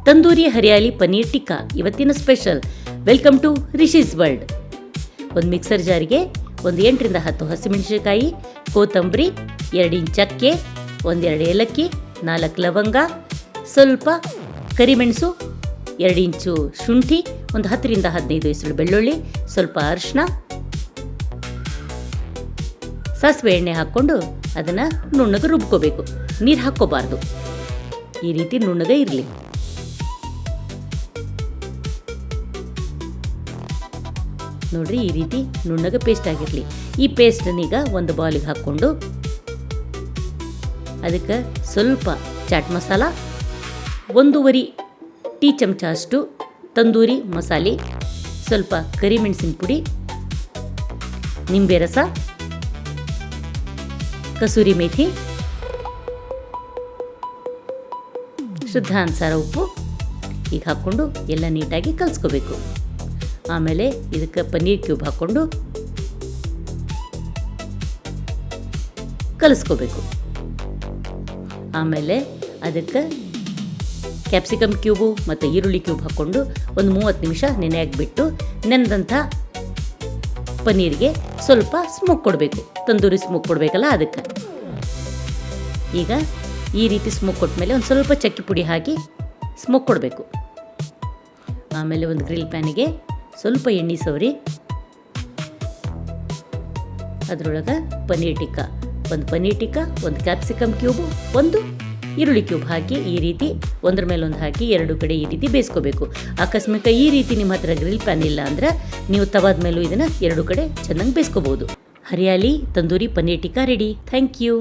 ತಂದೂರಿ ಹರಿಯಾಲಿ ಪನ್ನೀರ್ ಟಿಕ್ಕಾ ಇವತ್ತಿನ special. Welcome to Rishi's world. ಒಂದು mixer ಜಾರಿಗೆ ಒಂದು 8ರಿಂದ 10 ಹಸಿಮೆಣಸಿನಕಾಯಿ, ಕೊತ್ತಂಬರಿ, 2 ಇಂಚ್ ಚಕ್ಕೆ, 1-2 ಏಲಕ್ಕಿ, 4 ಲವಂಗ, ಸ್ವಲ್ಪ ಕರಿಮೆಣಸು, 2 ಇಂಚು ಶುಂಠಿ, ಒಂದು 10ರಿಂದ 15 ಎಸಳು ಬೆಳ್ಳುಳ್ಳಿ, ಸ್ವಲ್ಪ ಅರಿಶಿನ, ಸಾಸಿವೆ ಎಣ್ಣೆ ಹಾಕ್ಕೊಂಡು ಅದನ್ನು ನುಣ್ಣಗೆ ರುಬ್ಕೋಬೇಕು. ನೀರು ಹಾಕ್ಕೋಬಾರ್ದು, ಈ ರೀತಿ ನುಣ್ಣಗೆ ಇರಲಿ. ನೋಡ್ರಿ, ಈ ರೀತಿ ನುಣ್ಣಗೆ ಪೇಸ್ಟ್ ಆಗಿರಲಿ. ಈ ಪೇಸ್ಟನ್ನೀಗ ಒಂದು ಬೌಲಿಗೆ ಹಾಕ್ಕೊಂಡು ಅದಕ್ಕೆ ಸ್ವಲ್ಪ ಚಾಟ್ ಮಸಾಲ, 1.5 ಟೀ ಚಮಚ ಅಷ್ಟು ತಂದೂರಿ ಮಸಾಲೆ, ಸ್ವಲ್ಪ ಕರಿಮೆಣಸಿನ ಪುಡಿ, ನಿಂಬೆ ರಸ, ಕಸೂರಿ ಮೇಥಿ, ಶ್ರದ್ಧಾನುಸಾರ ಉಪ್ಪು ಈಗ ಹಾಕ್ಕೊಂಡು ಎಲ್ಲ ನೀಟಾಗಿ ಕಲಿಸ್ಕೋಬೇಕು. ಆಮೇಲೆ ಇದಕ್ಕೆ ಪನ್ನೀರ್ ಕ್ಯೂಬ್ ಹಾಕ್ಕೊಂಡು ಕಲಿಸ್ಕೋಬೇಕು. ಆಮೇಲೆ ಅದಕ್ಕೆ ಕ್ಯಾಪ್ಸಿಕಮ್ ಕ್ಯೂಬು ಮತ್ತು ಈರುಳ್ಳಿ ಕ್ಯೂಬ್ ಹಾಕ್ಕೊಂಡು ಒಂದು 30 ನಿಮಿಷ ನೆನೆ ಹಾಕಿಬಿಟ್ಟು ನೆನೆದಂಥ ಪನ್ನೀರಿಗೆ ಸ್ವಲ್ಪ ಸ್ಮೋಕ್ ಕೊಡಬೇಕು. ತಂದೂರಿ ಸ್ಮೋಕ್ ಕೊಡಬೇಕಲ್ಲ, ಅದಕ್ಕೆ ಈಗ ಈ ರೀತಿ ಸ್ಮೋಕ್ ಕೊಟ್ಟ ಮೇಲೆ ಒಂದು ಸ್ವಲ್ಪ ಚಕ್ಕೆ ಪುಡಿ ಹಾಕಿ ಸ್ಮೋಕ್ ಕೊಡಬೇಕು. ಆಮೇಲೆ ಒಂದು ಗ್ರಿಲ್ ಪ್ಯಾನಿಗೆ ಸ್ವಲ್ಪ ಎಣ್ಣೆ ಸವರಿ ಅದರೊಳಗೆ ಪನ್ನೀರ್ ಟಿಕ್ಕಾ, ಒಂದು ಪನ್ನೀರ್ ಟಿಕ್ಕಾ, ಒಂದು ಕ್ಯಾಪ್ಸಿಕಮ್ ಕ್ಯೂಬು, ಒಂದು ಈರುಳ್ಳಿ ಕ್ಯೂಬ್ ಹಾಕಿ ಈ ರೀತಿ ಒಂದ್ರ ಮೇಲೆ ಒಂದು ಹಾಕಿ 2 ಕಡೆ ಈ ರೀತಿ ಬೇಯಿಸ್ಕೋಬೇಕು. ಅಕಸ್ಮಾತ್ ಈ ರೀತಿ ನಿಮ್ಮ ಹತ್ರ ಗ್ರಿಲ್ ಪ್ಯಾನ್ ಇಲ್ಲ ಅಂದರೆ ನೀವು ತವಾದ ಮೇಲೂ ಇದನ್ನು 2 ಕಡೆ ಚೆನ್ನಾಗಿ ಬೇಯಿಸ್ಕೋಬೋದು. Hariyali tandoori paneer tikka ready. Thank you.